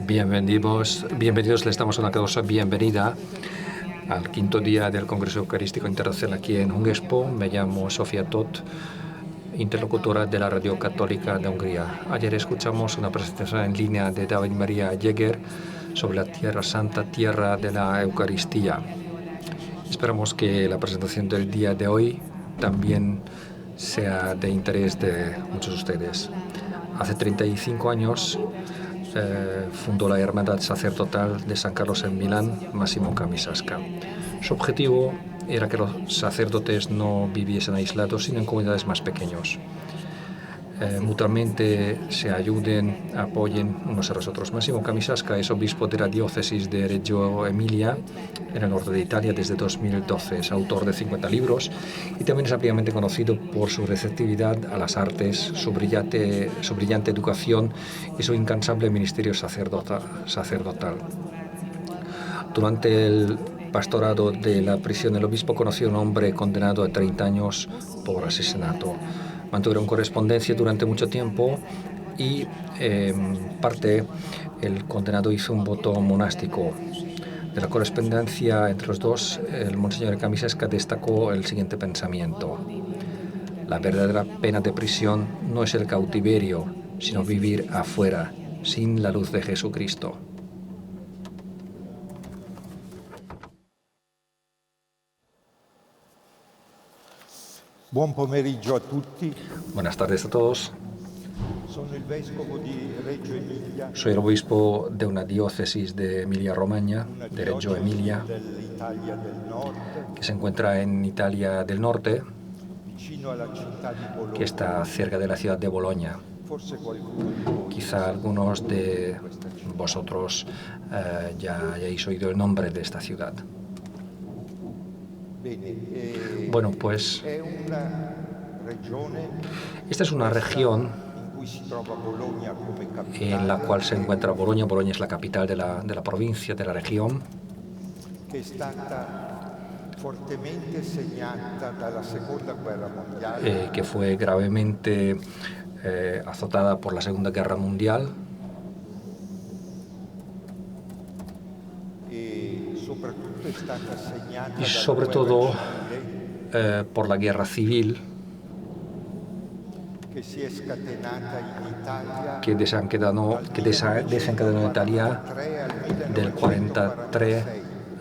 Bienvenidos, les damos una calurosa bienvenida al quinto día del Congreso Eucarístico Internacional aquí en Hungespo. Me llamo Sofía Tot, interlocutora de la Radio Católica de Hungría. Ayer escuchamos una presentación en línea de David María Jäger sobre la Tierra Santa, Tierra de la Eucaristía. Esperamos que la presentación del día de hoy también sea de interés de muchos de ustedes. Hace 35 años fundó la Hermandad Sacerdotal de San Carlos en Milán, Massimo Camisasca. Su objetivo era que los sacerdotes no viviesen aislados, sino en comunidades más pequeñas. Mutuamente se ayuden, apoyen unos a los otros. Massimo Camisasca es obispo de la diócesis de Reggio Emilia, en el norte de Italia, desde 2012. Es autor de 50 libros y también es ampliamente conocido por su receptividad a las artes, su brillante educación y su incansable ministerio sacerdotal. Durante el pastorado de la prisión, el obispo conoció a un hombre condenado a 30 años por asesinato. Mantuvieron correspondencia durante mucho tiempo y el condenado hizo un voto monástico. De la correspondencia entre los dos, el Monseñor Camisasca destacó el siguiente pensamiento: la verdadera pena de prisión no es el cautiverio, sino vivir afuera, sin la luz de Jesucristo. Buon pomeriggio a tutti. Buenas tardes a todos. Soy el obispo de una diócesis de Emilia-Romagna, de Reggio Emilia, que se encuentra en Italia del Norte, que está cerca de la ciudad de Bolonia. Quizá algunos de vosotros ya hayáis oído el nombre de esta ciudad. Bueno, pues esta es una región en la cual se encuentra Bolonia. Bolonia es la capital de la provincia, de la región, que fue gravemente azotada por la Segunda Guerra Mundial. Y sobre todo por la guerra civil que desencadenó en Italia del 43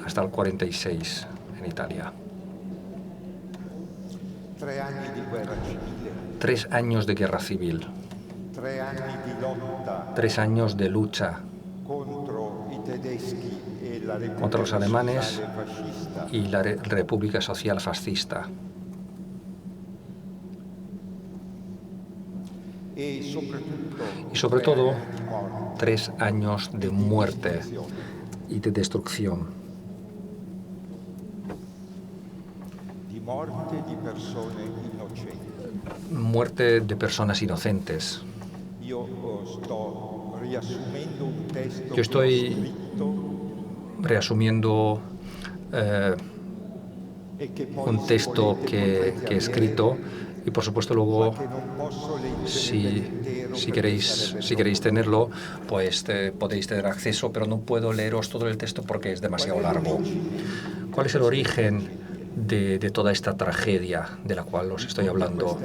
hasta el 46 en Italia. 3 años de guerra civil, 3 años de lucha contra los alemanes y la República Social Fascista. Y sobre todo 3 años de muerte y de destrucción. Muerte de personas inocentes. Yo estoy reasumiendo un texto que he escrito, y por supuesto luego si queréis tenerlo, pues podéis tener acceso, pero no puedo leeros todo el texto porque es demasiado largo. ¿Cuál es el origen de toda esta tragedia de la cual os estoy hablando?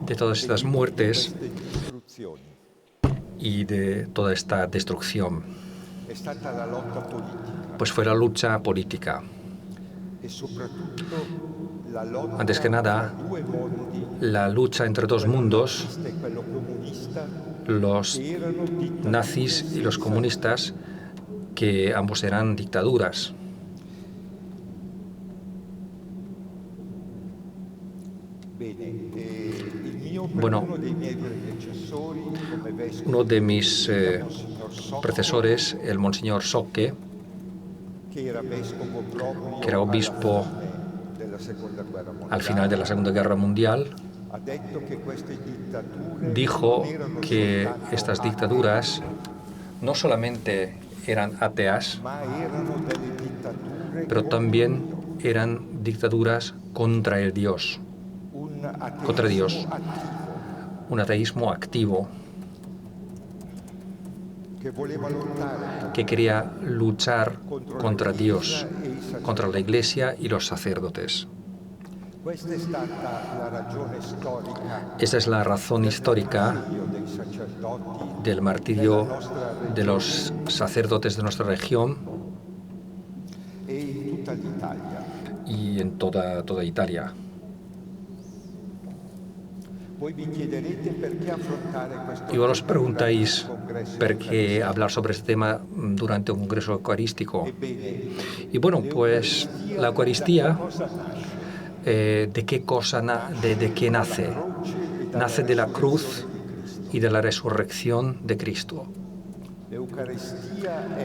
De todas estas muertes y de toda esta destrucción. Pues fue la lucha política. Antes que nada, la lucha entre dos mundos, los nazis y los comunistas, que ambos eran dictaduras. Bueno, uno de mis predecesores, el Monseñor Socche, que era obispo al final de la Segunda Guerra Mundial, dijo que estas dictaduras no solamente eran ateas, pero también eran dictaduras contra el Dios, contra Dios, un ateísmo activo. que quería luchar contra Dios, contra la Iglesia y los sacerdotes. Esa es la razón histórica del martirio de los sacerdotes de nuestra región y en toda Italia. Y vos os preguntáis por qué hablar sobre este tema durante un congreso eucarístico. Y bueno, pues la Eucaristía, ¿de qué nace? Nace de la cruz y de la resurrección de Cristo. La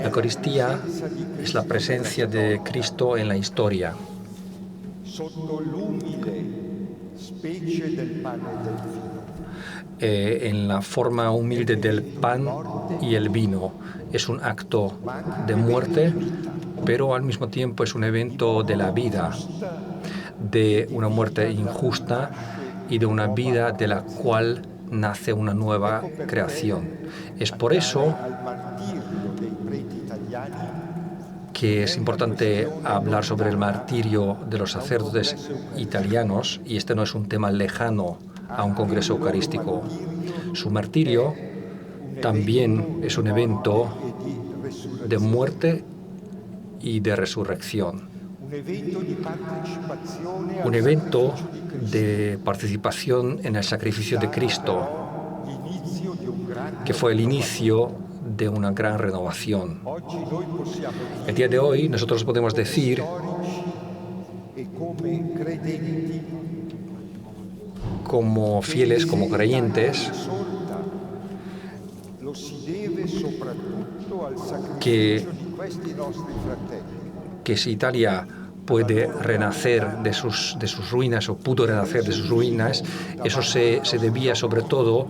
Eucaristía es la presencia de Cristo en la historia. En la forma humilde del pan y el vino. Es un acto de muerte, pero al mismo tiempo es un evento de la vida, de una muerte injusta y de una vida de la cual nace una nueva creación. Es por eso que es importante hablar sobre el martirio de los sacerdotes italianos, y este no es un tema lejano a un congreso eucarístico. Su martirio también es un evento de muerte y de resurrección. Un evento de participación en el sacrificio de Cristo, que fue el inicio de una gran renovación. El día de hoy nosotros podemos decir como fieles, como creyentes, que si Italia puede renacer de sus ruinas, o pudo renacer de sus ruinas, eso se debía sobre todo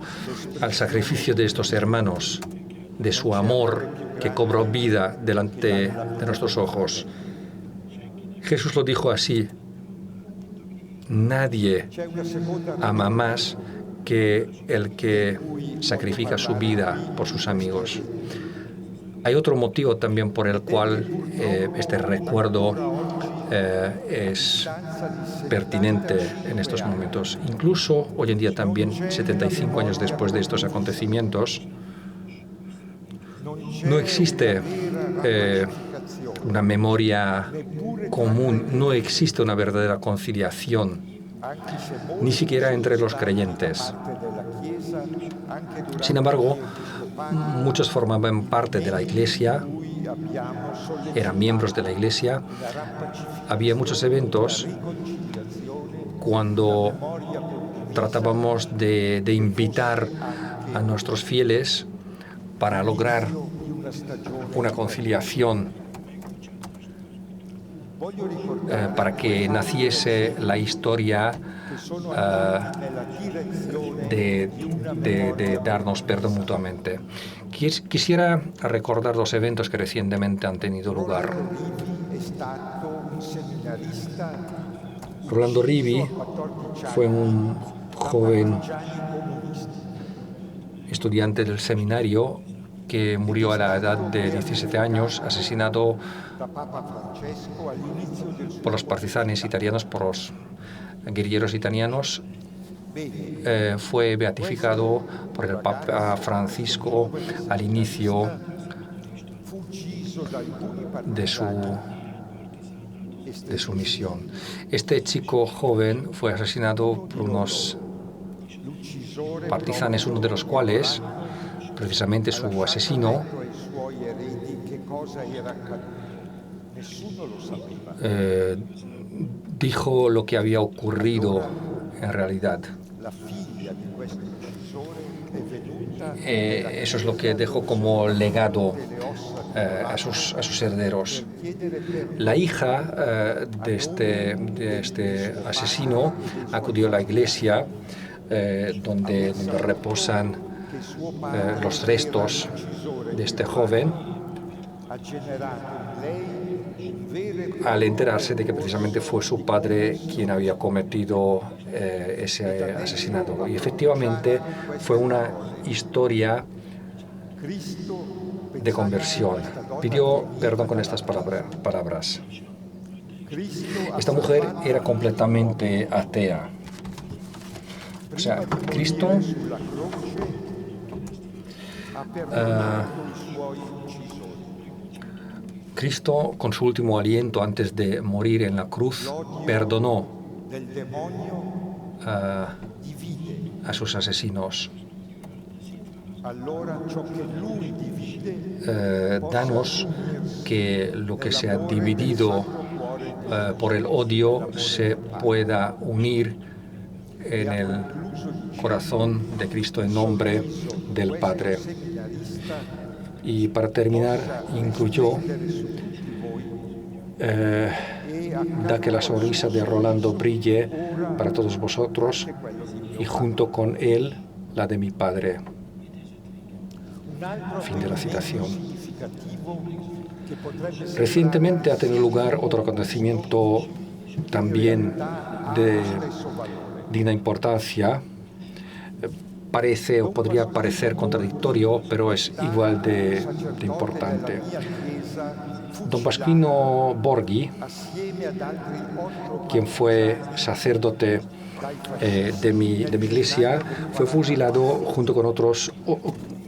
al sacrificio de estos hermanos, de su amor que cobró vida delante de nuestros ojos. Jesús lo dijo así: nadie ama más que el que sacrifica su vida por sus amigos. Hay otro motivo también por el cual este recuerdo es pertinente en estos momentos. Incluso hoy en día también, 75 años después de estos acontecimientos, no existe una memoria común, no existe una verdadera conciliación, ni siquiera entre los creyentes. Sin embargo, muchos formaban parte de la Iglesia, eran miembros de la Iglesia. Había muchos eventos cuando tratábamos de invitar a nuestros fieles para lograr una conciliación, para que naciese la historia de darnos perdón mutuamente. Quisiera recordar dos eventos que recientemente han tenido lugar. Rolando Rivi fue un joven estudiante del seminario que murió a la edad de 17 años, asesinado por los partisanes italianos, por los guerrilleros italianos. Fue beatificado por el Papa Francisco al inicio de su misión. Este chico joven fue asesinado por unos partisanes, uno de los cuales, precisamente su asesino, dijo lo que había ocurrido en realidad. Eso es lo que dejó como legado a sus herederos. La hija de este asesino acudió a la iglesia donde reposan los restos de este joven, al enterarse de que precisamente fue su padre quien había cometido ese asesinato. Y efectivamente fue una historia de conversión. Pidió perdón con estas palabras. Esta mujer era completamente atea. O sea, Cristo, con su último aliento antes de morir en la cruz, perdonó a sus asesinos. Danos que lo que se ha dividido por el odio se pueda unir en el corazón de Cristo en nombre del Padre. Y para terminar, incluyó da que la sonrisa de Rolando brille para todos vosotros y junto con él la de mi Padre. Fin de la citación. Recientemente ha tenido lugar otro acontecimiento también de digna importancia. Parece o podría parecer contradictorio, pero es igual de importante. Don Pasquino Borghi, quien fue sacerdote de mi iglesia, fue fusilado junto con otros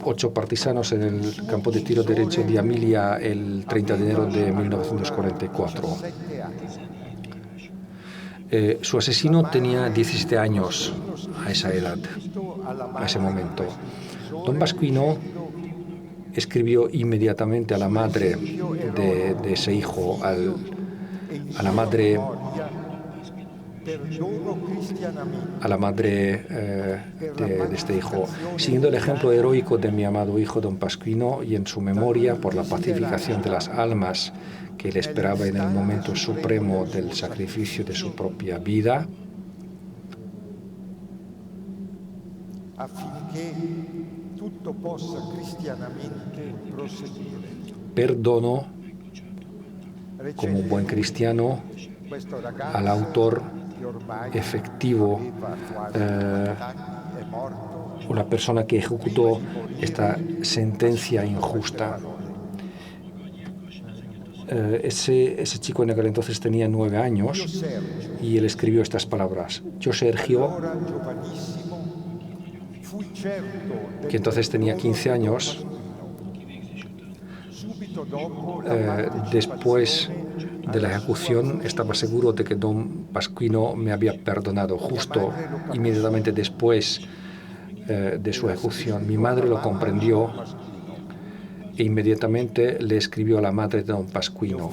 8 partisanos en el campo de tiro de Reggio di Emilia el 30 de enero de 1944. Su asesino tenía 17 años a esa edad, a ese momento. Don Pasquino escribió inmediatamente a la madre de ese hijo, a la madre de este hijo, siguiendo el ejemplo heroico de mi amado hijo Don Pasquino y en su memoria por la pacificación de las almas que le esperaba en el momento supremo del sacrificio de su propia vida, perdono como buen cristiano al autor efectivo, una persona que ejecutó esta sentencia injusta. Ese chico en aquel entonces tenía 9 años y él escribió estas palabras. Yo, Sergio, que entonces tenía 15 años, después de la ejecución estaba seguro de que Don Pasquino me había perdonado justo inmediatamente después de su ejecución. Mi madre lo comprendió e inmediatamente le escribió a la madre de Don Pasquino.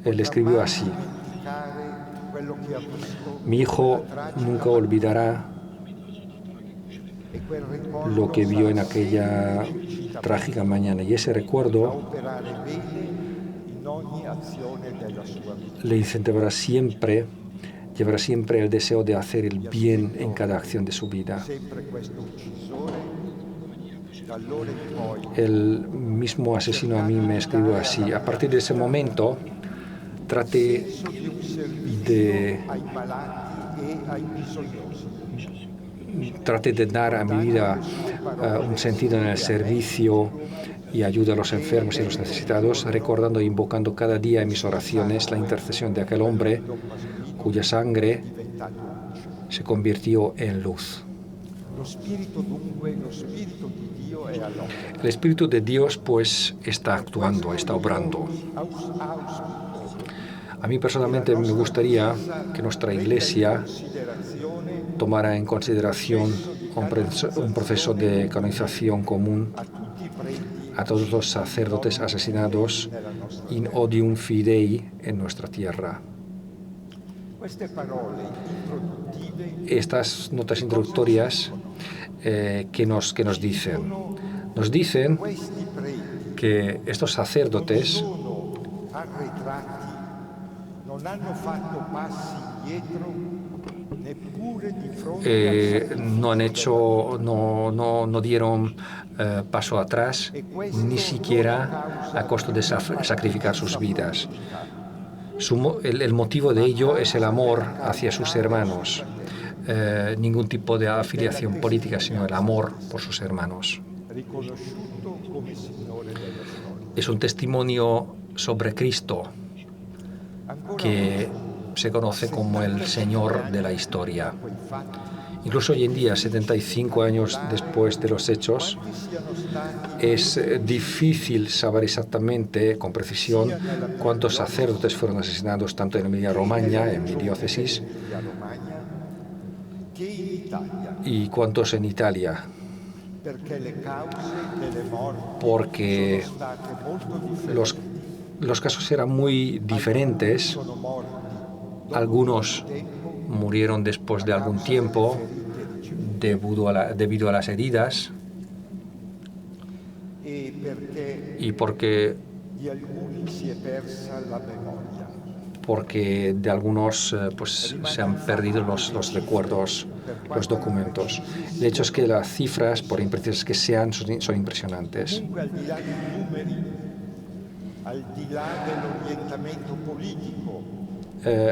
Él le escribió así: mi hijo nunca olvidará lo que vio en aquella trágica mañana, y ese recuerdo le incentivará siempre, llevará siempre el deseo de hacer el bien en cada acción de su vida. El mismo asesino a mí me escribió así: a partir de ese momento traté de dar a mi vida un sentido en el servicio y ayuda a los enfermos y a los necesitados, recordando e invocando cada día en mis oraciones la intercesión de aquel hombre cuya sangre se convirtió en luz. El Espíritu de Dios, pues, está actuando, está obrando. A mí personalmente me gustaría que nuestra Iglesia tomara en consideración un proceso de canonización común a todos los sacerdotes asesinados in odium fidei en nuestra tierra. Estas notas introductorias que nos dicen. Nos dicen que estos sacerdotes no dieron paso atrás, ni siquiera a costo de sacrificar sus vidas. El motivo de ello es el amor hacia sus hermanos, ningún tipo de afiliación política, sino el amor por sus hermanos. riconosciuto come Signore della storia. Es un testimonio sobre Cristo que se conoce como el Señor de la historia. Incluso hoy en día, 75 años después de los hechos, es difícil saber exactamente, con precisión, cuántos sacerdotes fueron asesinados tanto en Emilia-Romagna, en mi diócesis, y cuántos en Italia, porque los casos eran muy diferentes. Algunos murieron después de algún tiempo debido a las heridas y porque de algunos pues, se han perdido los recuerdos, los documentos. El hecho es que las cifras, por imprecisas que sean, son impresionantes.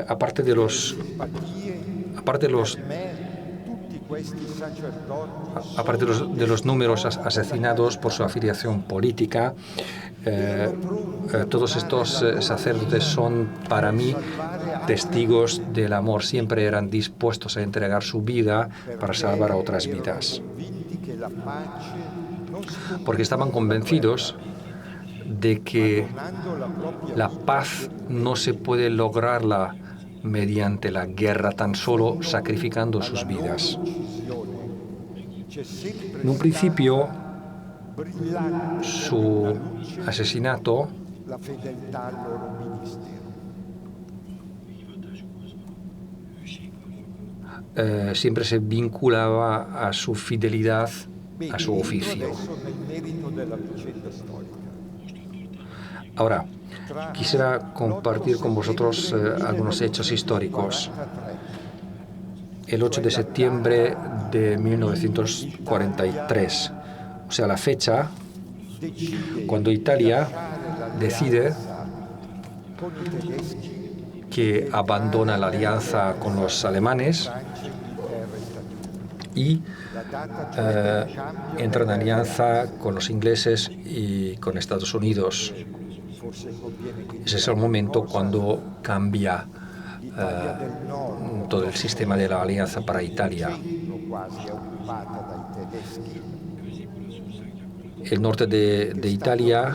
Aparte de los números asesinados por su afiliación política, todos estos sacerdotes son para mí testigos del amor. Siempre eran dispuestos a entregar su vida para salvar a otras vidas, porque estaban convencidos de que la paz no se puede lograrla mediante la guerra, tan solo sacrificando sus vidas. En un principio, su asesinato siempre se vinculaba a su fidelidad a su oficio. Ahora, quisiera compartir con vosotros algunos hechos históricos. El 8 de septiembre de 1943, o sea, la fecha cuando Italia decide que abandona la alianza con los alemanes y entra en alianza con los ingleses y con Estados Unidos. Ese es el momento cuando cambia todo el sistema de la alianza para Italia. El norte de Italia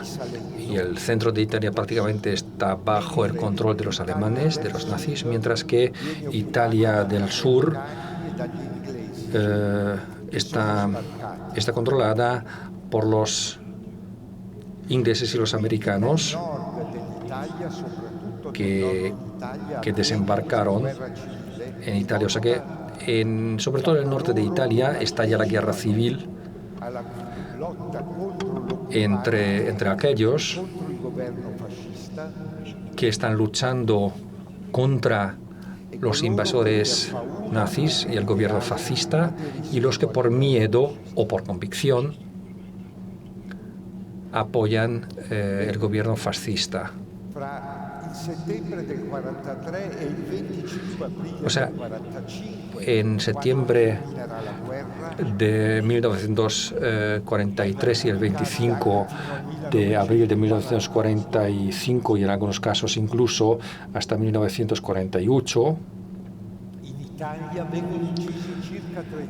y el centro de Italia prácticamente está bajo el control de los alemanes, de los nazis, mientras que Italia del sur está controlada por los ingleses y los americanos que desembarcaron en Italia. O sea que sobre todo en el norte de Italia estalla la guerra civil entre aquellos que están luchando contra los invasores nazis y el gobierno fascista, y los que por miedo o por convicción apoyan el gobierno fascista. O sea, en septiembre de 1943 y el 25 de abril de 1945, y en algunos casos incluso hasta 1948,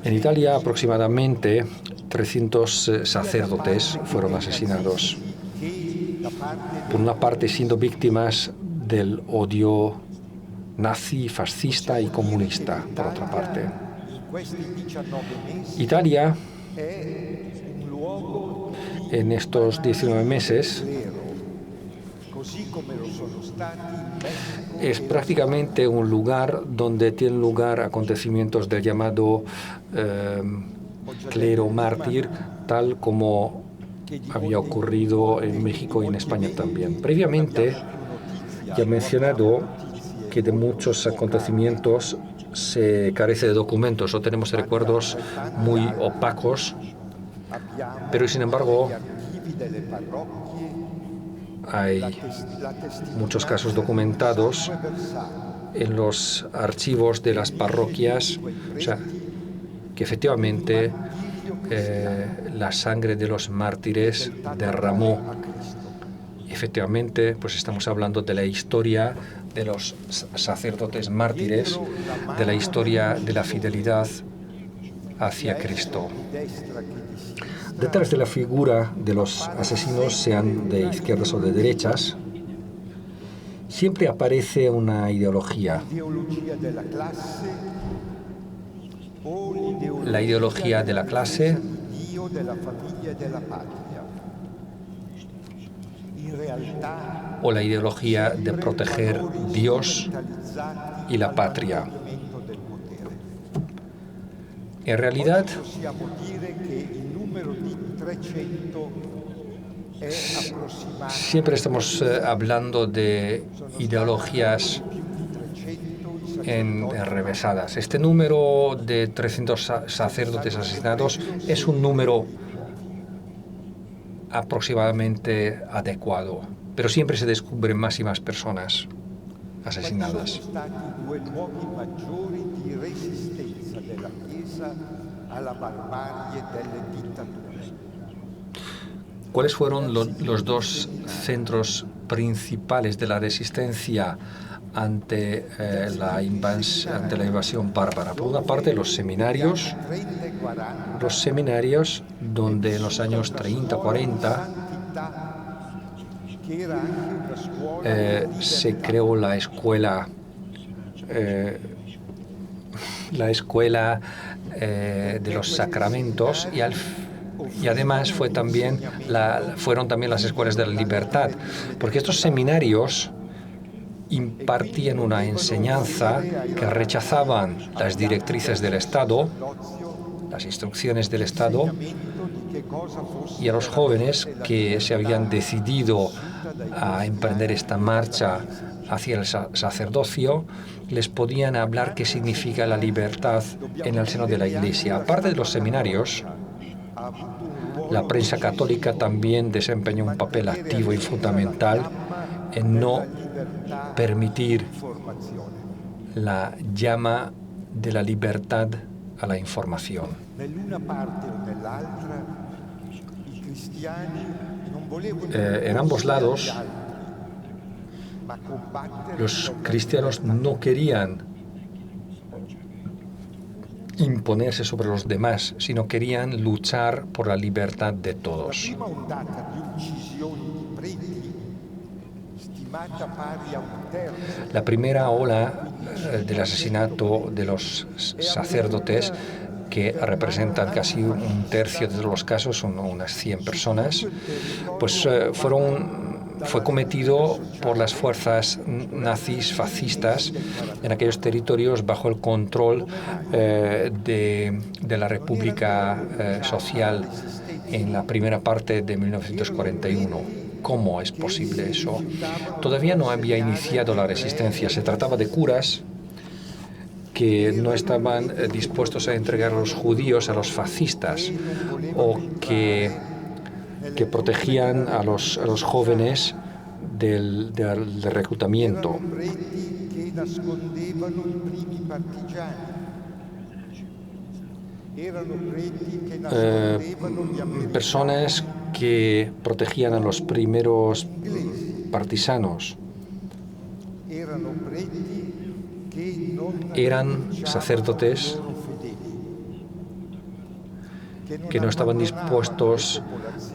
en Italia aproximadamente 300 sacerdotes fueron asesinados, por una parte siendo víctimas del odio nazi, fascista y comunista, por otra parte. Italia, en estos 19 meses, es prácticamente un lugar donde tienen lugar acontecimientos del llamado clero mártir, tal como había ocurrido en México y en España también. Previamente, ya he mencionado que de muchos acontecimientos se carece de documentos o tenemos recuerdos muy opacos, pero sin embargo hay muchos casos documentados en los archivos de las parroquias, o sea, que efectivamente la sangre de los mártires derramó. Efectivamente, pues estamos hablando de la historia de los sacerdotes mártires, de la historia de la fidelidad hacia Cristo. Detrás de la figura de los asesinos, sean de izquierdas o de derechas, siempre aparece una ideología. La ideología de la clase o la ideología de proteger Dios y la patria. En realidad, siempre estamos hablando de ideologías enrevesadas. Este número de 300 sacerdotes asesinados es un número aproximadamente adecuado, pero siempre se descubren más y más personas asesinadas. ¿Cuáles fueron los dos centros principales de la resistencia ante la invasión bárbara? Por una parte, los seminarios donde en los años 30-40 se creó la escuela de los sacramentos y además fueron también las escuelas de la libertad, porque estos seminarios impartían una enseñanza que rechazaban las directrices del Estado, las instrucciones del Estado, y a los jóvenes que se habían decidido a emprender esta marcha hacia el sacerdocio, les podían hablar qué significa la libertad en el seno de la Iglesia. Aparte de los seminarios, la prensa católica también desempeñó un papel activo y fundamental en no permitir la llama de la libertad a la información. En ambos lados, los cristianos no querían imponerse sobre los demás, sino querían luchar por la libertad de todos. La primera ola del asesinato de los sacerdotes, que representan casi un tercio de todos los casos, son unas 100 personas, pues fue cometido por las fuerzas nazis fascistas en aquellos territorios bajo el control de la República Social en la primera parte de 1941. ¿Cómo es posible eso? Todavía no había iniciado la resistencia. Se trataba de curas que no estaban dispuestos a entregar a los judíos a los fascistas o que protegían a los jóvenes del reclutamiento. Personas que protegían a los primeros partisanos. Eran sacerdotes que no estaban dispuestos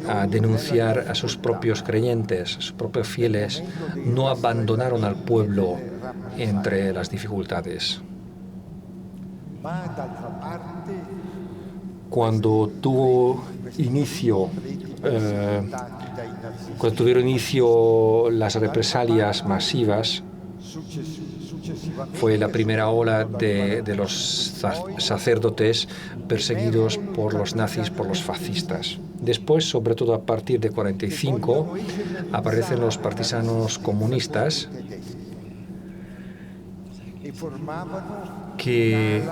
a denunciar a sus propios creyentes, a sus propios fieles, no abandonaron al pueblo entre las dificultades. Cuando tuvieron inicio las represalias masivas, fue la primera ola de los sacerdotes perseguidos por los nazis, por los fascistas. Después, sobre todo a partir de 1945, aparecen los partisanos comunistas que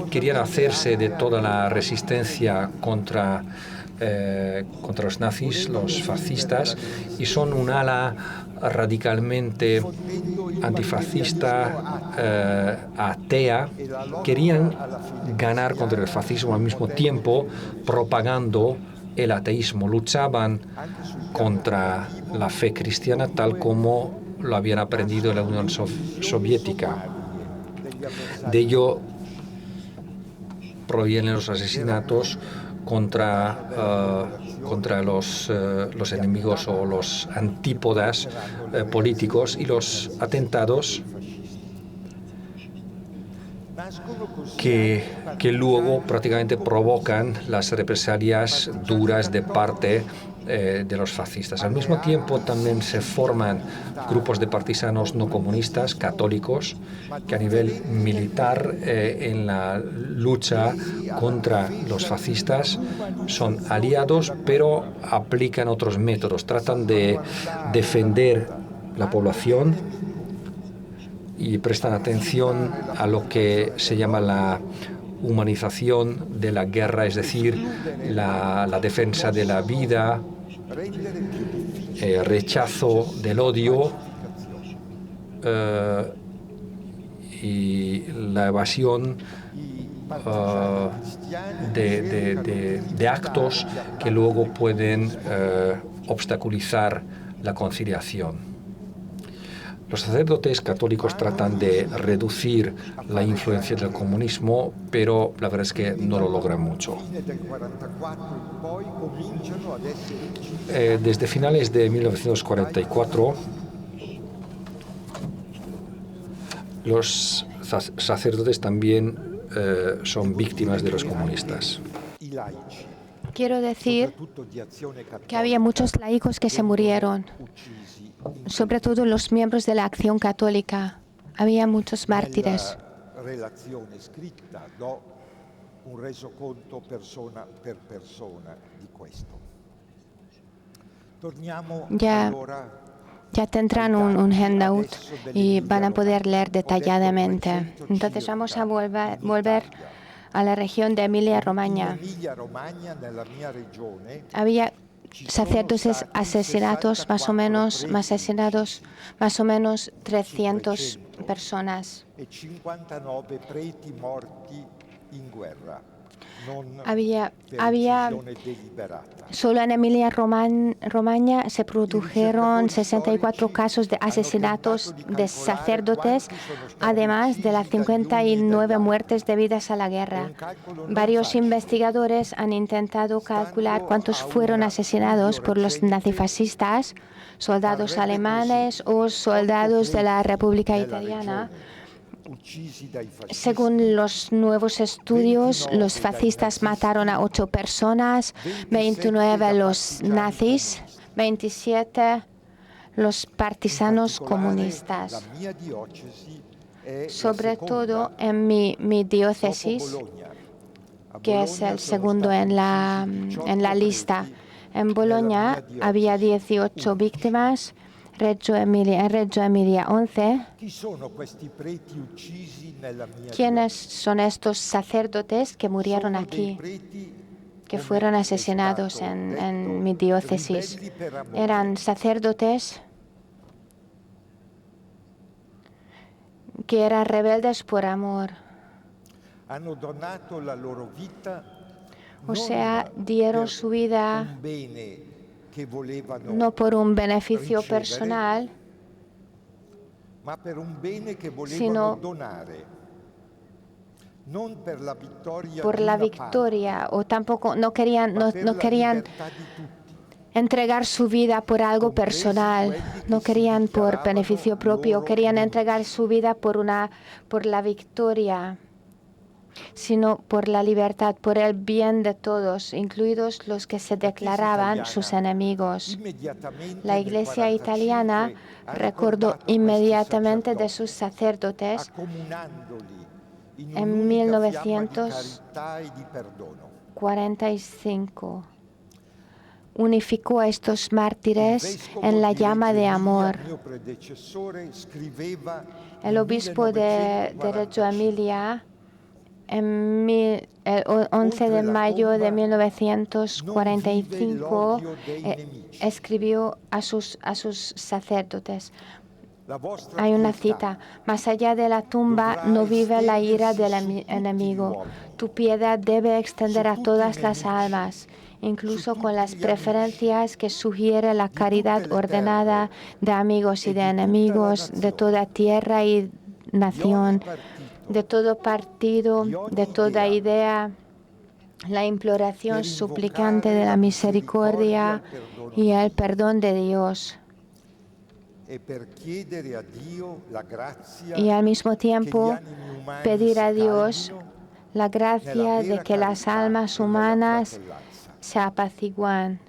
querían hacerse de toda la resistencia contra contra los nazis, los fascistas, y son un ala radicalmente antifascista, atea. Querían ganar contra el fascismo al mismo tiempo propagando el ateísmo. Luchaban contra la fe cristiana tal como lo habían aprendido en la Unión Soviética. De ello provienen los asesinatos contra los enemigos o los antípodas políticos, y los atentados que luego prácticamente provocan las represalias duras de parte de los fascistas. Al mismo tiempo también se forman grupos de partisanos no comunistas, católicos, que a nivel militar en la lucha contra los fascistas son aliados, pero aplican otros métodos. Tratan de defender la población y prestan atención a lo que se llama la humanización de la guerra, es decir, la defensa de la vida, rechazo del odio y la evasión de actos que luego pueden obstaculizar la conciliación. Los sacerdotes católicos tratan de reducir la influencia del comunismo, pero la verdad es que no lo logran mucho. Desde finales de 1944, los sacerdotes también son víctimas de los comunistas. Quiero decir que había muchos laicos que se murieron, sobre todo los miembros de la Acción Católica. Había muchos mártires. Ya tendrán un handout y van a poder leer detalladamente. Entonces vamos a volver a la región de Emilia-Romagna. Había sacerdotes asesinados, más o menos 300 personas. Había solo en Emilia-Romagna se produjeron 64 casos de asesinatos de sacerdotes, además de las 59 muertes debidas a la guerra. Varios investigadores han intentado calcular cuántos fueron asesinados por los nazifascistas, soldados alemanes o soldados de la República Italiana. Según los nuevos estudios, los fascistas mataron a 8 personas, 29 los nazis, 27 los partisanos comunistas. Sobre todo en mi diócesis, que es el segundo en la lista. En Bologna había 18 víctimas, Reggio Emilia 11. ¿Quiénes son estos sacerdotes que murieron aquí, que fueron asesinados en mi diócesis? Eran sacerdotes que eran rebeldes por amor. O sea, dieron su vida no por un beneficio personal, sino por la victoria, o tampoco no querían entregar su vida por algo personal, no querían por beneficio propio, querían entregar su vida por la victoria, sino por la libertad, por el bien de todos, incluidos los que se declaraban sus enemigos. La Iglesia italiana recordó inmediatamente de sus sacerdotes en 1945. Unificó a estos mártires en la llama de amor. El obispo de Reggio Emilia El 11 de mayo de 1945 escribió a sus sacerdotes. Hay una cita: más allá de la tumba no vive la ira del enemigo. Tu piedad debe extender a todas las almas, incluso con las preferencias que sugiere la caridad ordenada de amigos y de enemigos, de toda tierra y nación, de todo partido, de toda idea, la imploración suplicante de la misericordia y el perdón de Dios. Y al mismo tiempo pedir a Dios la gracia de que las almas humanas se apaciguan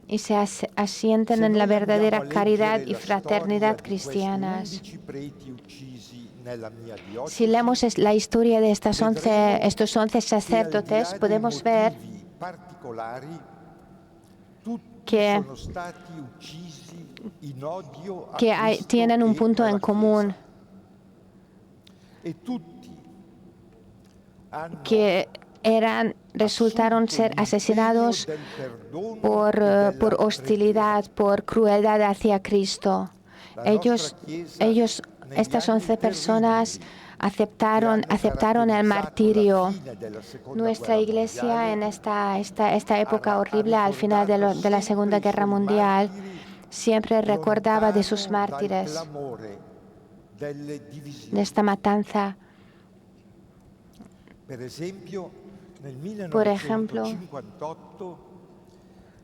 y se asienten en la verdadera caridad y fraternidad cristianas. Si leemos la historia de estos 11 sacerdotes, podemos ver que tienen un punto en común, que resultaron ser asesinados por hostilidad, por crueldad hacia Cristo. Estas 11 personas aceptaron el martirio. Nuestra Iglesia en esta época horrible, al final de la Segunda Guerra Mundial, siempre recordaba de sus mártires, de esta matanza. Por ejemplo,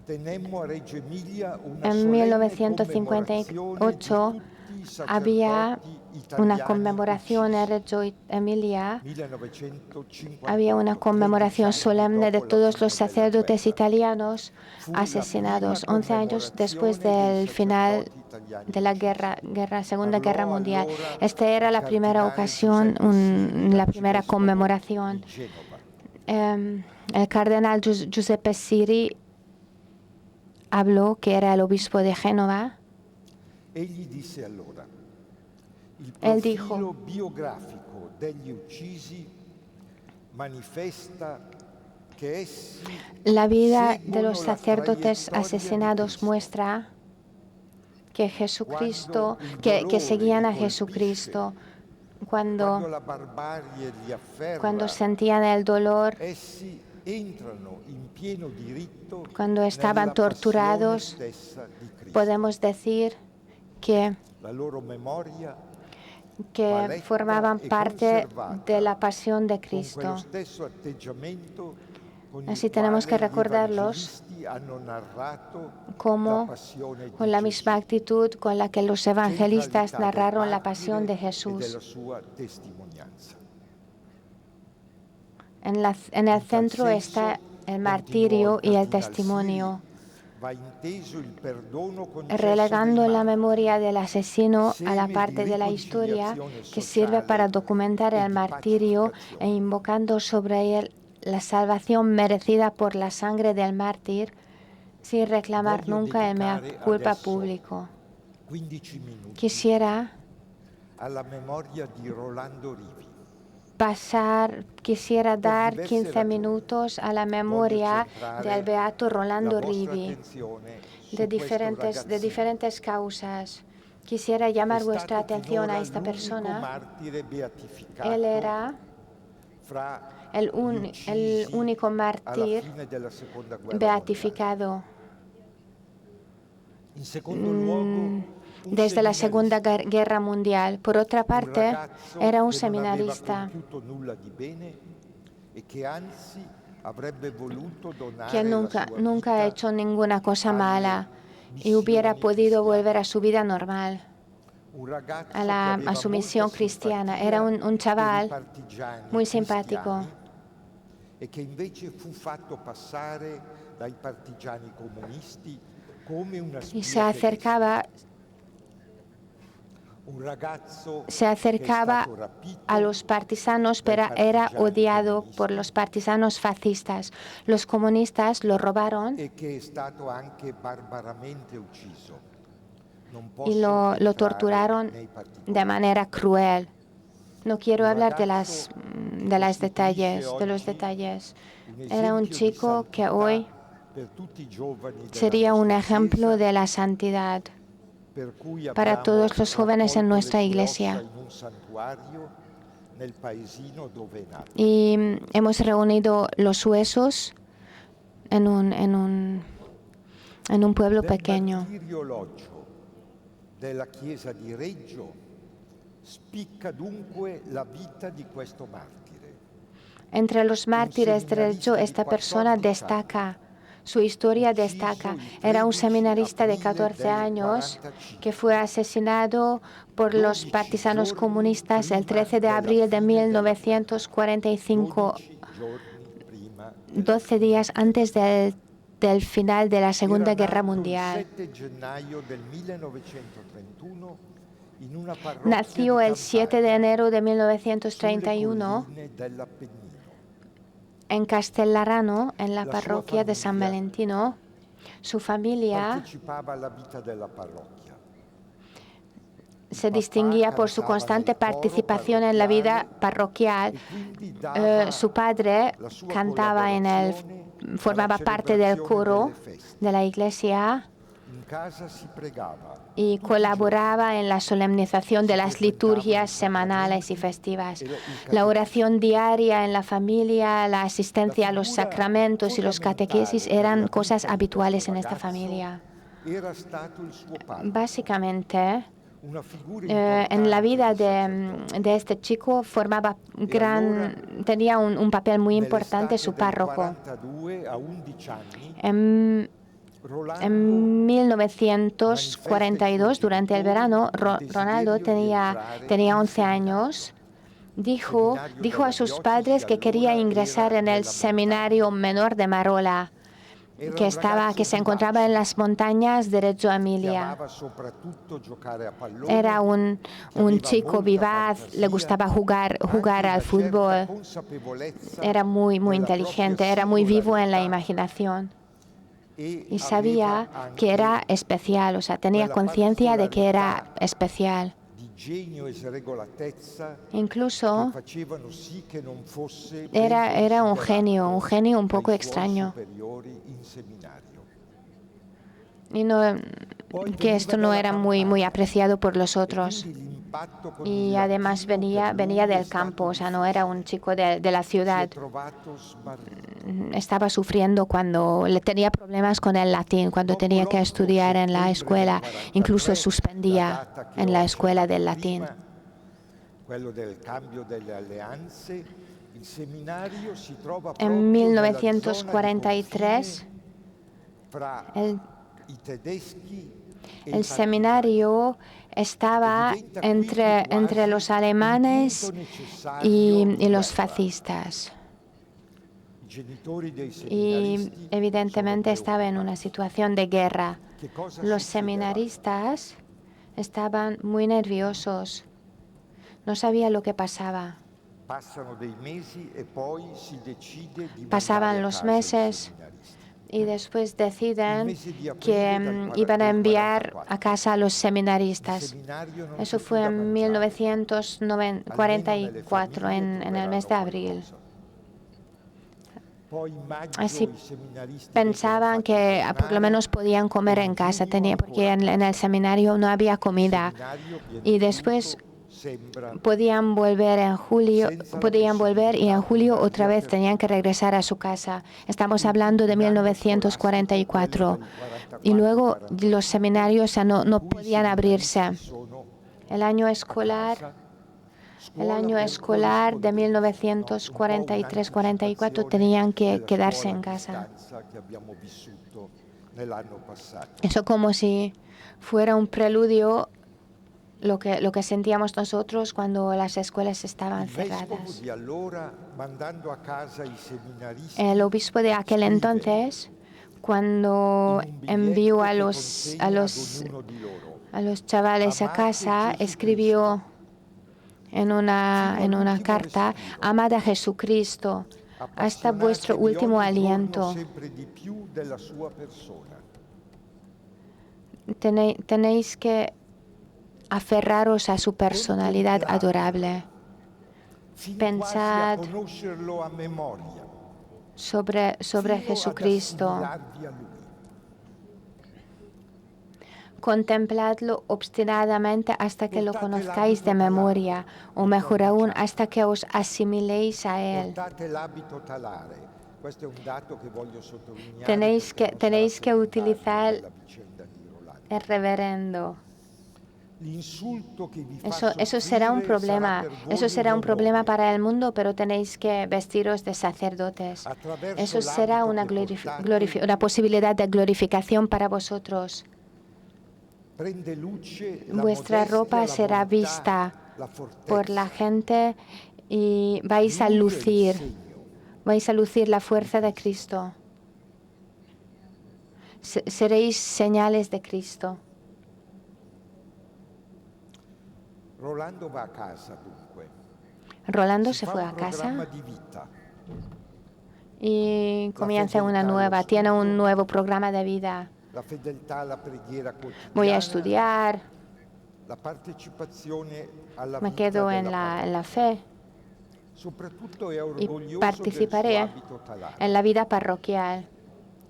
en 1958 había una conmemoración en Reggio Emilia, había una conmemoración solemne de todos los sacerdotes italianos asesinados 11 años después del final de la Segunda Guerra Mundial. Esta era la primera ocasión, la primera conmemoración. El cardenal Giuseppe Siri habló, que era el obispo de Génova. Él dijo: la vida de los sacerdotes asesinados muestra que Jesucristo, que seguían a Jesucristo. Cuando sentían el dolor, cuando estaban torturados, podemos decir que formaban parte de la pasión de Cristo. Así tenemos que recordarlos como con la misma actitud con la que los evangelistas narraron la pasión de Jesús. En el centro está el martirio y el testimonio. Relegando la memoria del asesino a la parte de la historia que sirve para documentar el martirio e invocando sobre él la salvación merecida por la sangre del mártir, sin reclamar nunca el mea culpa público. Quisiera dar 15 minutos a la memoria del beato Rolando Rivi, de diferentes causas. Quisiera llamar vuestra atención a esta persona. Él era el único mártir beatificado desde la Segunda Guerra Mundial. Por otra parte, era un seminarista que nunca ha hecho ninguna cosa mala y hubiera podido volver a su vida normal, a su misión cristiana. Era un chaval muy simpático y se acercaba a los partisanos, pero era odiado por los partisanos fascistas. Los comunistas lo robaron y lo torturaron de manera cruel. No quiero hablar de los detalles. Era un chico que hoy sería un ejemplo de la santidad para todos los jóvenes en nuestra iglesia. Y hemos reunido los huesos en un pueblo pequeño. Della Chiesa di Reggio spicca dunque la vita di questo martire. Entre los mártires de Reggio, esta persona destaca, su historia destaca. Era un seminarista de 14 años que fue asesinado por los partisanos comunistas el 13 de abril de 1945, 12 días antes del final de la Segunda Guerra Mundial. Nació el 7 de enero de 1931 en Castellarano, en la parroquia de San Valentino. Su familia se distinguía por su constante participación en la vida parroquial. Su padre cantaba formaba parte del coro de la iglesia y colaboraba en la solemnización de las liturgias semanales y festivas. La oración diaria en la familia, la asistencia a los sacramentos y los catequesis eran cosas habituales en esta familia. Básicamente, en la vida de este chico tenía un papel muy importante su párroco. En 1942, durante el verano, Ronaldo tenía 11 años. Dijo a sus padres que quería ingresar en el seminario menor de Marola, que se encontraba en las montañas de Reggio Emilia. Era un chico vivaz, le gustaba jugar al fútbol, era muy inteligente, era muy vivo en la imaginación y sabía que era especial, o sea, tenía conciencia de que era especial. Incluso era un genio un poco extraño. Y que esto no era muy apreciado por los otros. Y además venía del campo, o sea, no era un chico de la ciudad. Estaba sufriendo cuando tenía problemas con el latín, cuando tenía que estudiar en la escuela. Incluso suspendía en la escuela del latín. En 1943, el seminario estaba entre los alemanes y los fascistas. Y evidentemente estaba en una situación de guerra. Los seminaristas estaban muy nerviosos. No sabían lo que pasaba. Pasaban los meses y después deciden que iban a enviar a casa a los seminaristas. Eso fue en 1944, en el mes de abril. Así pensaban que por lo menos podían comer en casa, porque en el seminario no había comida. Y después podían volver y en julio otra vez tenían que regresar a su casa. Estamos hablando de 1944. Y luego los seminarios no podían abrirse. El año escolar de 1943-44 tenían que quedarse en casa. Eso como si fuera un preludio lo que sentíamos nosotros cuando las escuelas estaban cerradas. El obispo de aquel entonces, cuando envió a los chavales a casa, escribió en una carta: amad a Jesucristo hasta vuestro último aliento. Tenéis que aferraros a su personalidad adorable. fino Pensad quasi a conoscerlo a memoria, sobre fino ad Jesucristo. assimilarvi a Lui. Contempladlo obstinadamente hasta que lo conozcáis de memoria, o mejor aún, hasta que os asimiléis a Él. Portate l'abito talare. Questo è un dato che voglio sottolineare Tenéis perché non que sarà utilizar secondario nella vicenda di Rolando. el reverendo. L'insulto che vi fa Eso será un soffrire problema. sarà per voi Eso será un onore. problema para el mundo, pero tenéis que vestiros de sacerdotes. Attraverso Eso será l'abito che portate, una posibilidad de glorificación para vosotros. prende luce la Vuestra modestia, ropa la será bontà, vista la fortezza, por la gente y vais a l'uso e il lucir. segno. Vais a lucir la fuerza de Cristo. Seréis señales de Cristo. Rolando va a casa dunque. Rolando Si se fa fue un a programma casa di vita. y comienza una fedeltà allo nueva, tiene un studio, nuevo programa de vida. la fedeltà alla preghiera Voy a quotidiana, estudiar, la partecipazione alla me vita quedo della en la parrocchia. fe Soprattutto è y orgoglioso del suo participaré abito talare. en la vida parroquial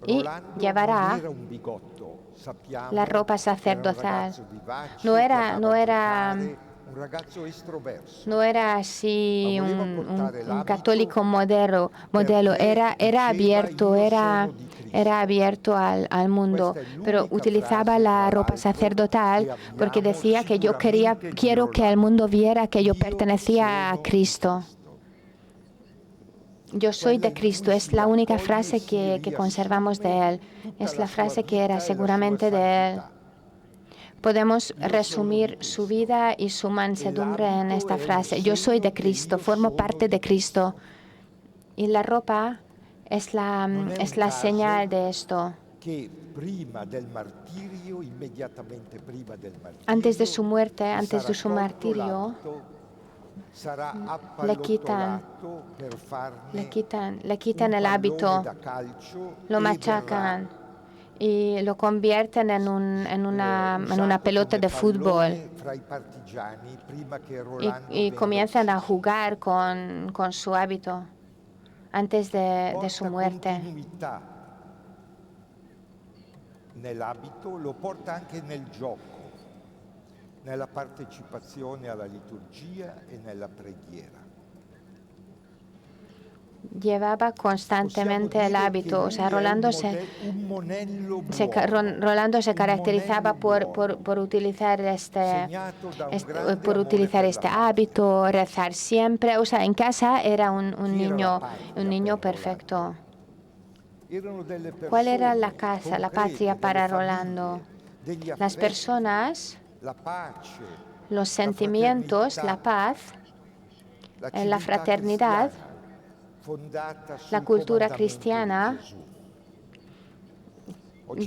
y Rolando non llevará era un bigotto, sappiamo, la ropa era un sacerdotal. ragazzo vivace, No che era, amava no era, giocare, un ragazzo estroverso. no era así Ma voleva portare un l'abito católico modelo, perché era diceva, abierto, "Io sono di Cristo". era abierto al mundo, Questa è pero l'unica utilizaba frase, la tra ropa l'altro, sacerdotal che porque abbiamo decía que sicuramente di quiero que el Rolando. mundo viera que yo Io pertenecía a sono di Cristo. Yo soy de Cristo, es la única frase que conservamos de Él. Es la frase que era seguramente de Él. Podemos resumir su vida y su mansedumbre en esta frase. Yo soy de Cristo, formo parte de Cristo. Y la ropa es la señal de esto. Che prima del martirio, immediatamente prima del martirio, Antes de su muerte, gli antes sarà de su tolto martirio, l'abito, sarà le quitan appallottolato per farne le quitan un el pallone hábito, da calcio lo e machacan verrà y lo convierten en una usato pelota come de fútbol. pallone fra i partigiani prima che Y Rolando venga comienzan a ucciso. jugar con su hábito antes de su Porta muerte. continuità nell'abito, lo porta anche nel gioco, nella partecipazione alla liturgia e nella preghiera. Llevaba constantemente el hábito. O sea, Rolando se caracterizaba por utilizar este hábito, rezar siempre. O sea, en casa era un niño perfecto. ¿Cuál era la casa, la patria para Rolando? Las personas, los sentimientos, la paz, la fraternidad, la cultura cristiana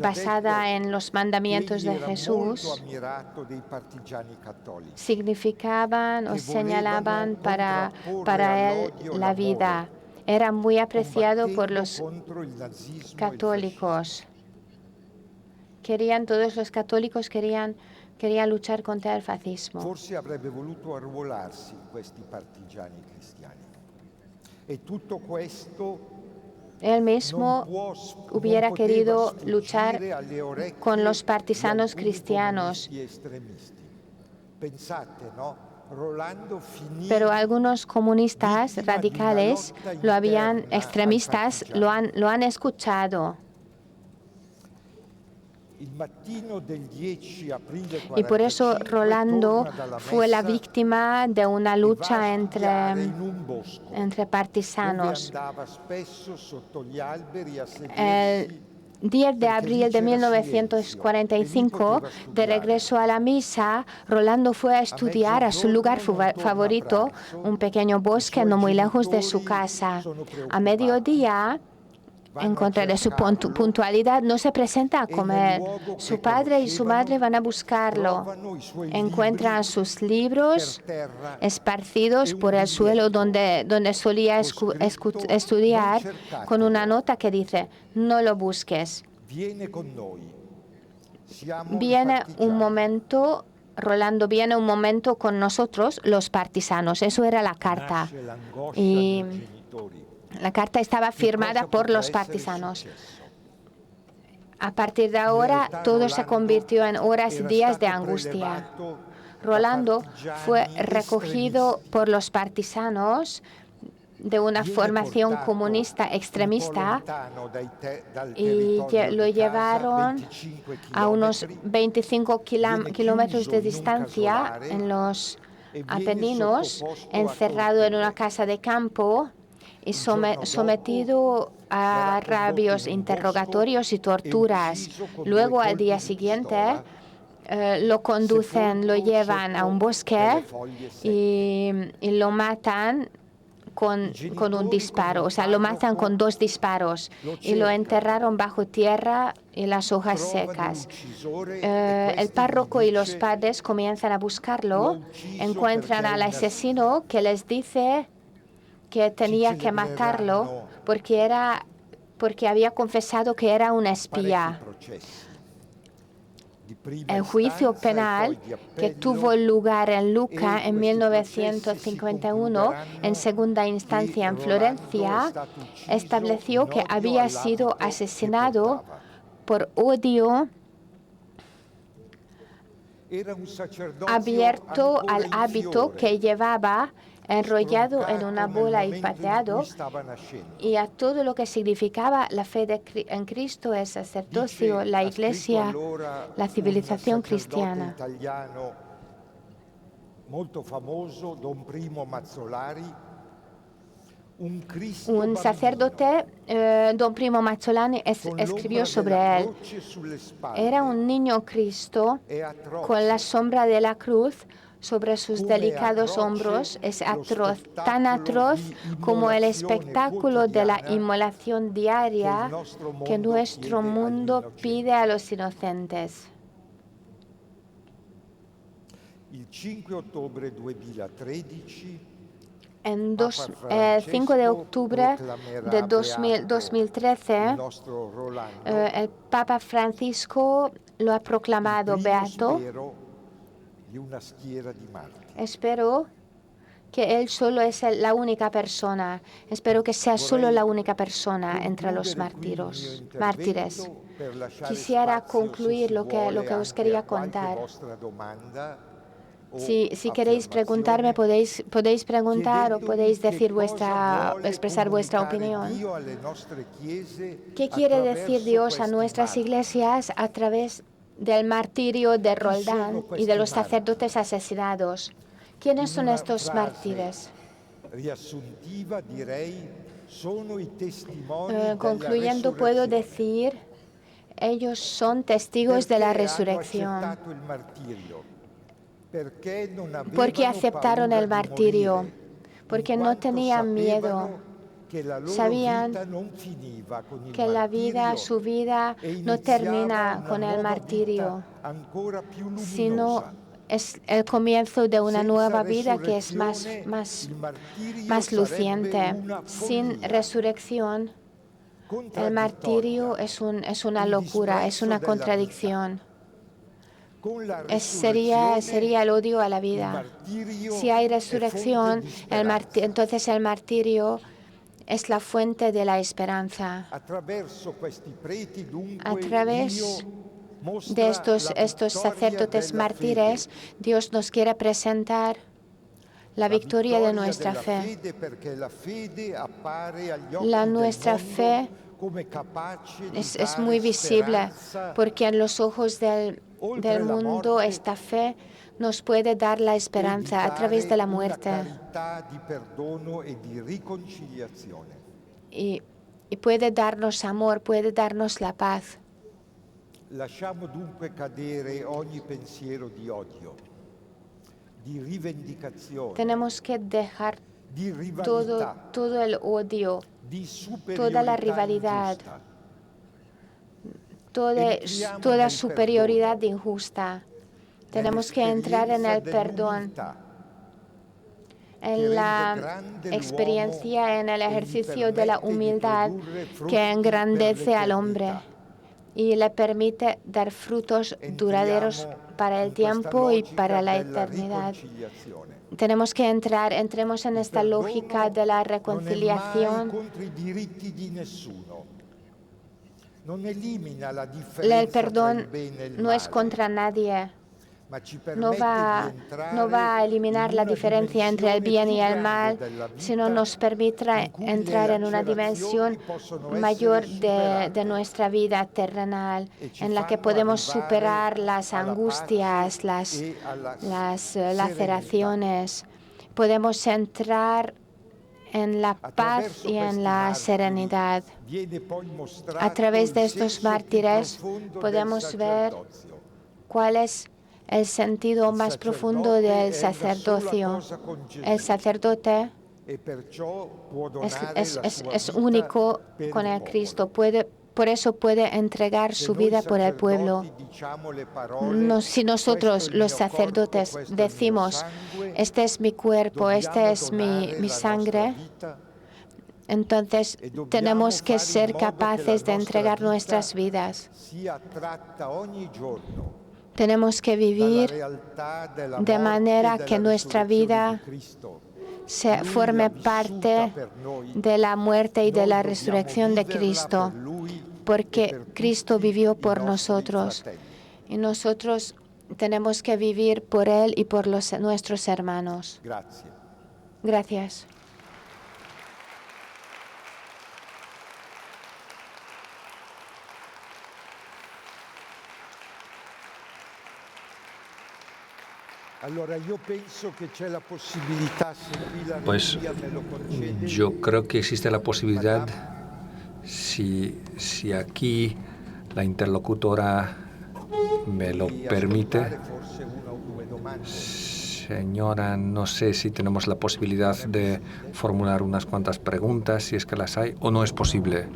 basada en los mandamientos de Jesús significaban o señalaban para él la vida. Era muy apreciado por los católicos. Todos los católicos querían luchar contra el fascismo. Forse avrebbe voluto arruolarsi in questi partigiani cristiani. E tutto questo Él mismo hubiera querido luchar con los partisanos cristianos. Pero algunos comunistas radicales extremistas lo han escuchado. Y por eso Rolando fue la víctima de una lucha entre partisanos. El 10 de abril de 1945, de regreso a la misa, Rolando fue a estudiar a su lugar favorito, un pequeño bosque no muy lejos de su casa. A mediodía, en contra de su puntualidad, no se presenta a comer. Su padre y su madre van a buscarlo. Encuentran sus libros esparcidos por el suelo donde solía estudiar, con una nota que dice: no lo busques. Viene un momento Rolando viene un momento con nosotros, los partisanos. Eso era la carta. Nasce l'angoscia Y dei genitori. la carta estaba firmada Cosa por potrà los essere partisanos. successo? A partir de ahora, todo se convirtió en horas y días de angustia. Rolando fue recogido por los partisanos de una formación comunista extremista y lo llevaron a unos 25 kilómetros de distancia en los Apeninos, encerrado en una casa de campo y sometido a rabios interrogatorios y torturas. Luego, al día siguiente, lo conducen, lo llevan a un bosque y lo matan con un disparo, o sea, lo matan con 2 disparos y lo enterraron bajo tierra y las hojas secas. El párroco y los padres comienzan a buscarlo, encuentran al asesino que les dice que tenía que matarlo porque había confesado que era un espía. El juicio penal que tuvo lugar en Lucca en 1951, en segunda instancia en Florencia, estableció que había sido asesinado por odio abierto al hábito que llevaba, enrollado en una bola y pateado, y a todo lo que significaba la fe en Cristo, el sacerdocio, la Iglesia, la civilización cristiana. Molto famoso, Don Primo Mazzolari, un sacerdote, Don Primo Mazzolani, escribió sobre él. Era un niño Cristo con la sombra de la cruz sobre sus delicados hombros. Es atroz, tan atroz como el espectáculo de la inmolación diaria que nuestro mundo pide a los inocentes. El 5 de octubre 2013, el 5 de octubre de 2013, el Papa Francisco lo ha proclamado beato. Espero que él solo es la única persona. Espero que sea solo la única persona entre los mártires. Quisiera concluir lo que os quería contar. Si queréis preguntarme, podéis preguntar o podéis decir expresar vuestra opinión. ¿Qué quiere decir Dios a nuestras iglesias a través del martirio de Roldán y de los sacerdotes asesinados? ¿Quiénes son estos mártires? Concluyendo, puedo decir, ellos son testigos de la resurrección. Porque aceptaron el martirio, porque no tenían miedo. Sabían que su vida no termina con el martirio, sino es el comienzo de una nueva vida que es más luciente. Sin resurrección, el martirio es una locura, es una contradicción. Sería el odio a la vida. Si hay resurrección, entonces el martirio es la fuente de la esperanza. A través de estos sacerdotes mártires, Dios nos quiere presentar la victoria de nuestra fe. Nuestra fe es muy visible porque en los ojos del mundo esta fe nos puede dar la esperanza a través de la muerte y puede darnos amor, puede darnos la paz. Lasciamo dunque cadere ogni pensiero di odio, di rivendicazione. Tenemos que dejar todo el odio, toda la rivalidad, toda superioridad injusta. Tenemos que entrar en el perdón, en la experiencia, en el ejercicio de la humildad que engrandece al hombre y le permite dar frutos duraderos para el tiempo y para la eternidad. Tenemos que entremos en esta lógica de la reconciliación. El perdón no es contra nadie. No va a eliminar la diferencia entre el bien y el mal, sino nos permitirá entrar en una dimensión mayor de nuestra vida terrenal, en la que podemos superar las angustias, las laceraciones. Podemos entrar en la paz y en la serenidad. A través de estos mártires podemos ver cuál es el sentido más profundo del sacerdocio. El sacerdote es único con el Cristo. Por eso puede entregar su vida por el pueblo. Si nosotros, los sacerdotes, decimos, este es mi cuerpo, este es mi sangre, entonces tenemos que ser capaces de entregar nuestras vidas. Tenemos que vivir de manera que nuestra vida forme parte de la muerte y de la resurrección de Cristo, porque Cristo vivió por nosotros y nosotros tenemos que vivir por Él y por nuestros hermanos. Gracias. Pues yo creo que existe la posibilidad, si aquí la interlocutora me lo permite. Señora, no sé si tenemos la posibilidad de formular unas cuantas preguntas, si es que las hay, o no es posible.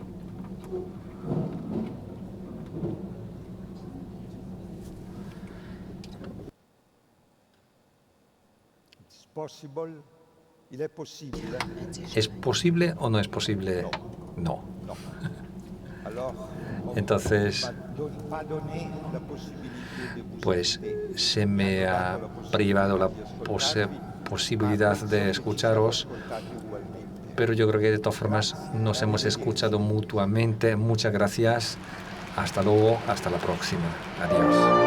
¿Es posible o no es posible? No. Entonces, pues se me ha privado la posibilidad de escucharos, pero yo creo que de todas formas nos hemos escuchado mutuamente. Muchas gracias. Hasta luego, hasta la próxima. Adiós.